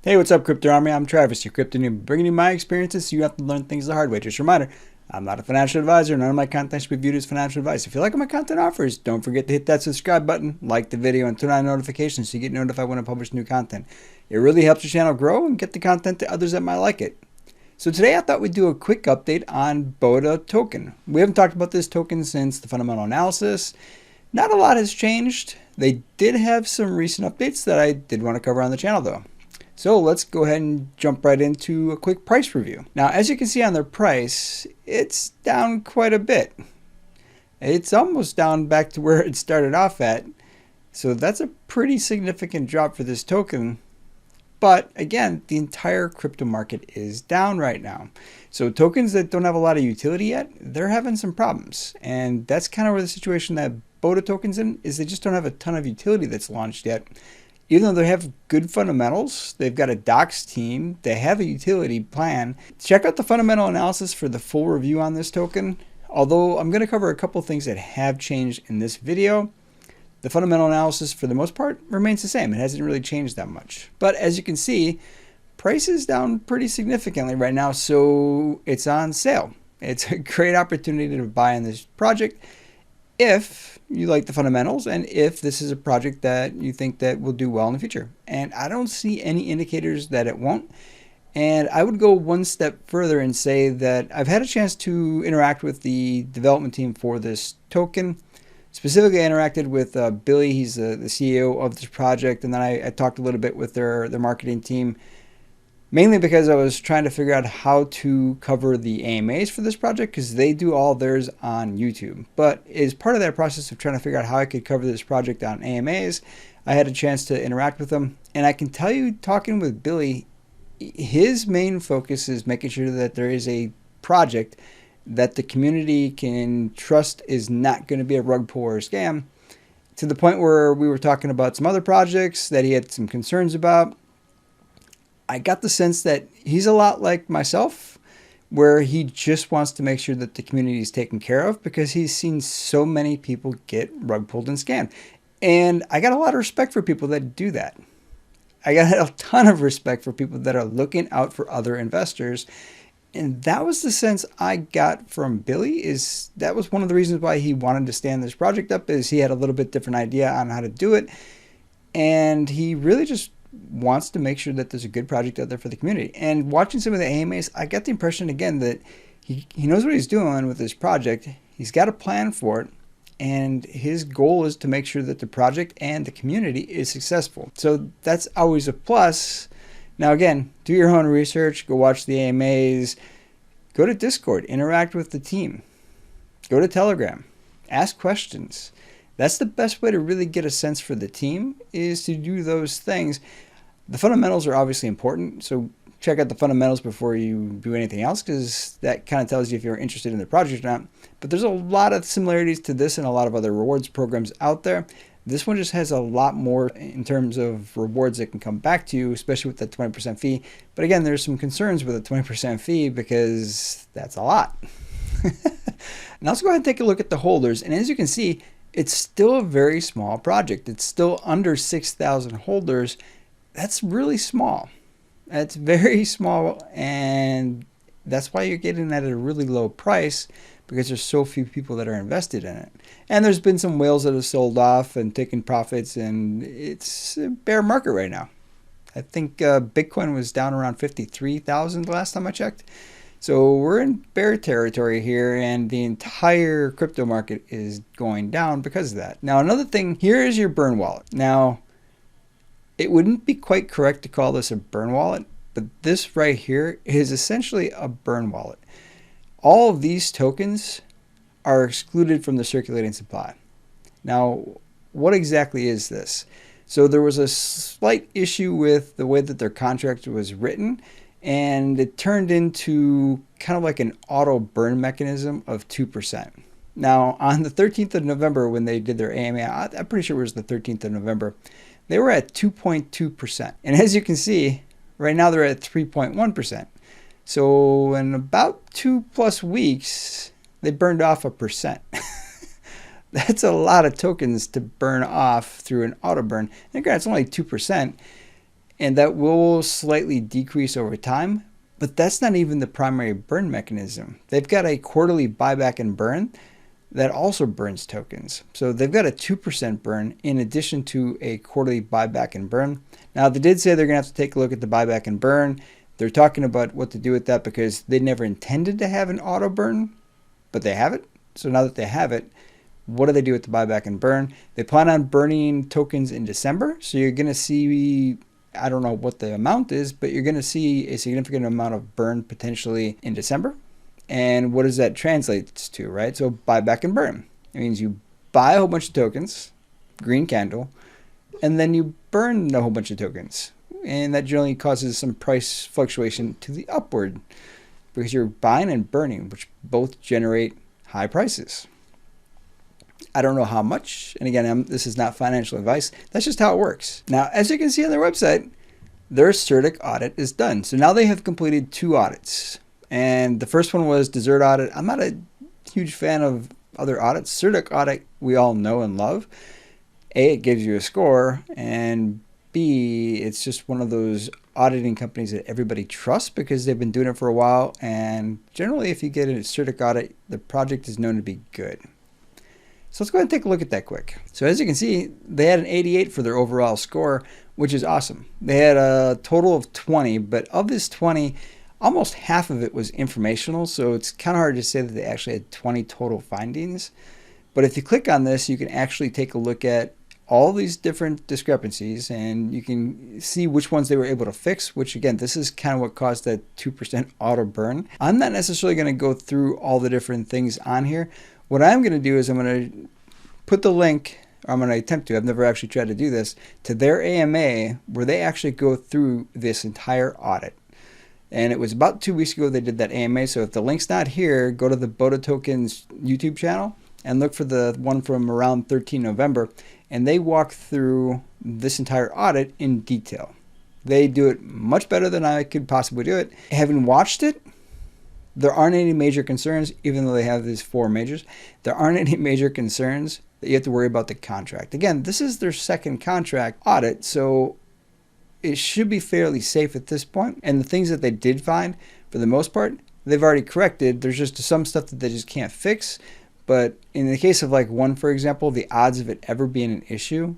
Hey, what's up, Crypto Army? I'm Travis, your crypto noob, bringing you my experiences so you have to learn things the hard way. Just a reminder, I'm not a financial advisor. None of my content should be viewed as financial advice. If you like what my content offers, don't forget to hit that subscribe button, like the video, and turn on notifications so you get notified when I publish new content. It really helps your channel grow and get the content to others that might like it. So today I thought we'd do a quick update on Boda Token. We haven't talked about this token since the fundamental analysis. Not a lot has changed. They did have some recent updates that I did want to cover on the channel though. So let's go ahead and jump right into a quick price review. Now, as you can see on their price, it's down quite a bit. It's almost down back to where it started off at. So that's a pretty significant drop for this token. But again, the entire crypto market is down right now. So tokens that don't have a lot of utility yet, they're having some problems. And that's kind of where the situation that Boda Token's in is they just don't have a ton of utility that's launched yet. Even though they have good fundamentals, they've got a docs team, they have a utility plan. Check out the fundamental analysis for the full review on this token. Although I'm going to cover a couple things that have changed in this video, the fundamental analysis for the most part remains the same. It hasn't really changed that much. But as you can see, price is down pretty significantly right now, so it's on sale. It's a great opportunity to buy in this project if you like the fundamentals and if this is a project that you think that will do well in the future. And I don't see any indicators that it won't. And I would go one step further and say that I've had a chance to interact with the development team for this token. Specifically, I interacted with Billy. He's the CEO of this project. And then I talked a little bit with their marketing team, mainly because I was trying to figure out how to cover the AMAs for this project because they do all theirs on YouTube. But as part of that process of trying to figure out how I could cover this project on AMAs, I had a chance to interact with them. And I can tell you, talking with Billy, his main focus is making sure that there is a project that the community can trust is not going to be a rug pull or a scam, to the point where we were talking about some other projects that he had some concerns about. I got the sense that he's a lot like myself, where he just wants to make sure that the community is taken care of because he's seen so many people get rug pulled and scammed. And I got a lot of respect for people that do that. I got a ton of respect for people that are looking out for other investors. And that was the sense I got from Billy. Is that was one of the reasons why he wanted to stand this project up, is he had a little bit different idea on how to do it. And he really just wants to make sure that there's a good project out there for the community. And watching some of the AMAs, I get the impression again that he knows what he's doing with this project. He's got a plan for it. And his goal is to make sure that the project and the community is successful. So that's always a plus. Now, again, do your own research, go watch the AMAs, go to Discord, interact with the team, go to Telegram, ask questions. That's the best way to really get a sense for the team, is to do those things. The fundamentals are obviously important, so check out the fundamentals before you do anything else, because that kind of tells you if you're interested in the project or not. But there's a lot of similarities to this and a lot of other rewards programs out there. This one just has a lot more in terms of rewards that can come back to you, especially with that 20% fee. But again, there's some concerns with a 20% fee because that's a lot. Now let's go ahead and take a look at the holders. And as you can see, it's still a very small project. It's still under 6,000 holders. That's really small. That's very small, and that's why you're getting at a really low price, because there's so few people that are invested in it. And there's been some whales that have sold off and taken profits, and it's a bear market right now. I think Bitcoin was down around 53,000 the last time I checked. So we're in bear territory here, and the entire crypto market is going down because of that. Now, another thing, here is your burn wallet. Now, it wouldn't be quite correct to call this a burn wallet, but this right here is essentially a burn wallet. All of these tokens are excluded from the circulating supply. Now, what exactly is this? So there was a slight issue with the way that their contract was written, and it turned into kind of like an auto burn mechanism of 2%. Now, on the 13th of November, when they did their AMA, I'm pretty sure it was the 13th of November, they were at 2.2%. And as you can see, right now they're at 3.1%. So in about 2+ weeks, they burned off 1%. That's a lot of tokens to burn off through an auto burn. And again, it's only 2%. and that will slightly decrease over time, but that's not even the primary burn mechanism. They've got a quarterly buyback and burn that also burns tokens. So they've got a 2% burn in addition to a quarterly buyback and burn. Now, they did say they're going to have to take a look at the buyback and burn. They're talking about what to do with that because they never intended to have an auto burn, but they have it. So now that they have it, what do they do with the buyback and burn? They plan on burning tokens in December. So you're going to see, I don't know what the amount is, but you're going to see a significant amount of burn potentially in December. And what does that translate to, right? So buyback and burn. It means you buy a whole bunch of tokens, green candle, and then you burn a whole bunch of tokens. And that generally causes some price fluctuation to the upward because you're buying and burning, which both generate high prices. I don't know how much. And again, this is not financial advice. That's just how it works. Now, as you can see on their website, their Certik audit is done. So now they have completed 2 audits. And the first one was dessert audit. I'm not a huge fan of other audits. Certik audit, we all know and love. A, it gives you a score, and B, it's just one of those auditing companies that everybody trusts because they've been doing it for a while. And generally, if you get a Certik audit, the project is known to be good. So let's go ahead and take a look at that quick. So as you can see, they had an 88 for their overall score, which is awesome. They had a total of 20, but of this 20, almost half of it was informational, so it's kind of hard to say that they actually had 20 total findings. But if you click on this, you can actually take a look at all these different discrepancies, and you can see which ones they were able to fix, which again, this is kind of what caused that 2% auto burn. I'm not necessarily going to go through all the different things on here. What I'm going to do is I'm going to put the link, or I'm going to attempt to, I've never actually tried to do this, to their AMA where they actually go through this entire audit. And it was about 2 weeks ago they did that AMA. So if the link's not here, go to the Boda Token's YouTube channel and look for the one from around 13 November. And they walk through this entire audit in detail. They do it much better than I could possibly do it. Having watched it, there aren't any major concerns, even though they have these 4 majors. There aren't any major concerns that you have to worry about the contract. Again, this is their second contract audit, so it should be fairly safe at this point. And the things that they did find, for the most part, they've already corrected. There's just some stuff that they just can't fix. But in the case of like one, for example, the odds of it ever being an issue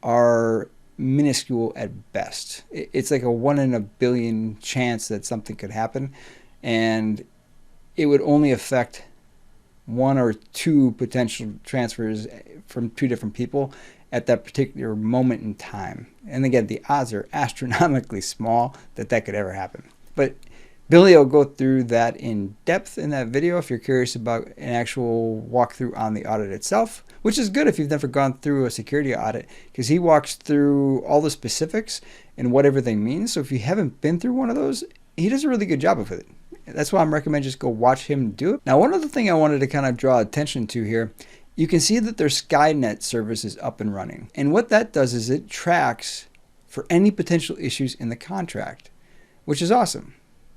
are minuscule at best. It's like a 1 in a billion chance that something could happen. And it would only affect 1 or 2 potential transfers from 2 different people at that particular moment in time. And again, the odds are astronomically small that that could ever happen. But Billy will go through that in depth in that video if you're curious about an actual walkthrough on the audit itself, which is good if you've never gone through a security audit, because he walks through all the specifics and what everything means. So if you haven't been through one of those, he does a really good job of it. That's why I'm recommending just go watch him do it. Now, one other thing I wanted to kind of draw attention to here, you can see that their Skynet service is up and running. And what that does is it tracks for any potential issues in the contract, which is awesome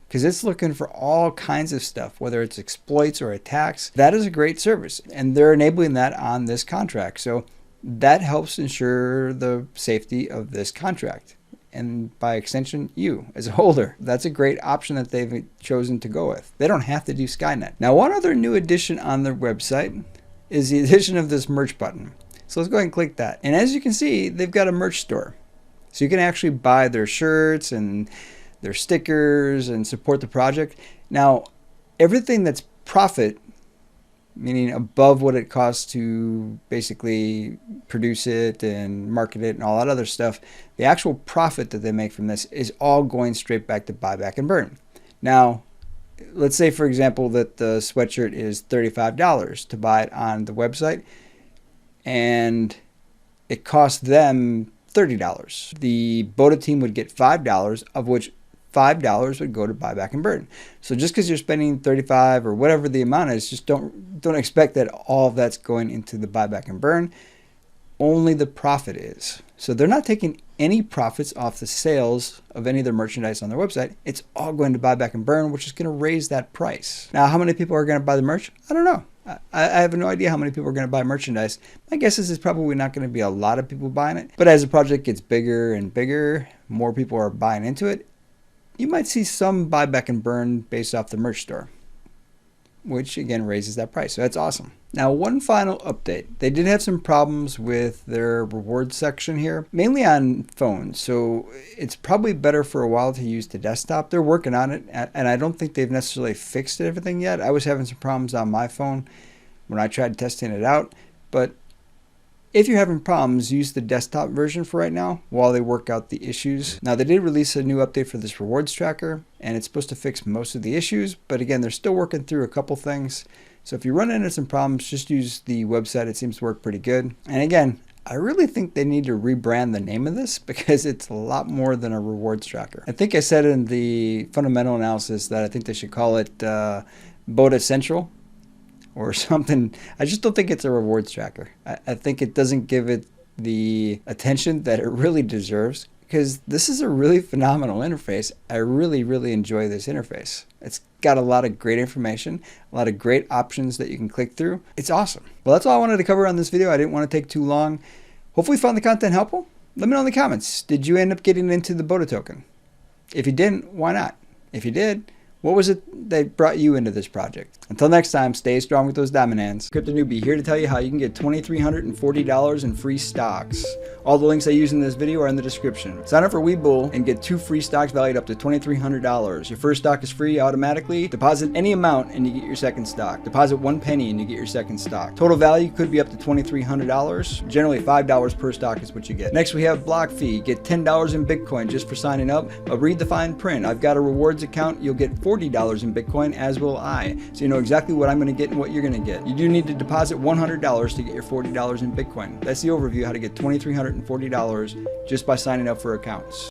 because it's looking for all kinds of stuff, whether it's exploits or attacks. That is a great service, and they're enabling that on this contract. So that helps ensure the safety of this contract. And by extension, you as a holder. That's a great option that they've chosen to go with. They don't have to do Skynet. Now, one other new addition on their website is the addition of this merch button. So let's go ahead and click that. And as you can see, they've got a merch store. So you can actually buy their shirts and their stickers and support the project. Now, everything that's profit, meaning above what it costs to basically produce it and market it and all that other stuff, the actual profit that they make from this is all going straight back to buyback and burn. Now, let's say, for example, that the sweatshirt is $35 to buy it on the website, and it costs them $30. The Boda team would get $5, of which $5 would go to buyback and burn. So just because you're spending $35 or whatever the amount is, just don't expect that all of that's going into the buyback and burn. Only the profit is. So they're not taking any profits off the sales of any of their merchandise on their website. It's all going to buyback and burn, which is going to raise that price. Now, how many people are going to buy the merch? I don't know. I have no idea how many people are going to buy merchandise. My guess is it's probably not going to be a lot of people buying it. But as the project gets bigger and bigger, more people are buying into it, you might see some buyback and burn based off the merch store, which again raises that price. So that's awesome. Now, one final update. They did have some problems with their rewards section here, mainly on phones. So it's probably better for a while to use the desktop. They're working on it, and I don't think they've necessarily fixed everything yet. I was having some problems on my phone when I tried testing it out. But if you're having problems, use the desktop version for right now while they work out the issues. Now, they did release a new update for this rewards tracker, and it's supposed to fix most of the issues. But again, they're still working through a couple things. So if you run into some problems, just use the website. It seems to work pretty good. And again, I really think they need to rebrand the name of this because it's a lot more than a rewards tracker. I think I said in the fundamental analysis that I think they should call it Boda Central or something. I just don't think it's a rewards tracker. I think it doesn't give it the attention that it really deserves, because this is a really phenomenal interface. I really, really enjoy this interface. It's got a lot of great information, a lot of great options that you can click through. It's awesome. Well, that's all I wanted to cover on this video. I didn't want to take too long. Hopefully you found the content helpful. Let me know in the comments. Did you end up getting into the Boda token? If you didn't, why not? If you did, what was it that brought you into this project? Until next time, stay strong with those diamond hands. Crypto Newbie here to tell you how you can get $2,340 in free stocks. All the links I use in this video are in the description. Sign up for Webull and get 2 free stocks valued up to $2,300. Your first stock is free automatically. Deposit any amount and you get your second stock. Deposit 1 penny and you get your second stock. Total value could be up to $2,300. Generally $5 per stock is what you get. Next we have block fee. Get $10 in Bitcoin just for signing up. Read the fine print. I've got a rewards account. You'll get $40 in Bitcoin, as will I. So you know exactly what I'm going to get and what you're going to get. You do need to deposit $100 to get your $40 in Bitcoin. That's the overview how to get $2,340 just by signing up for accounts.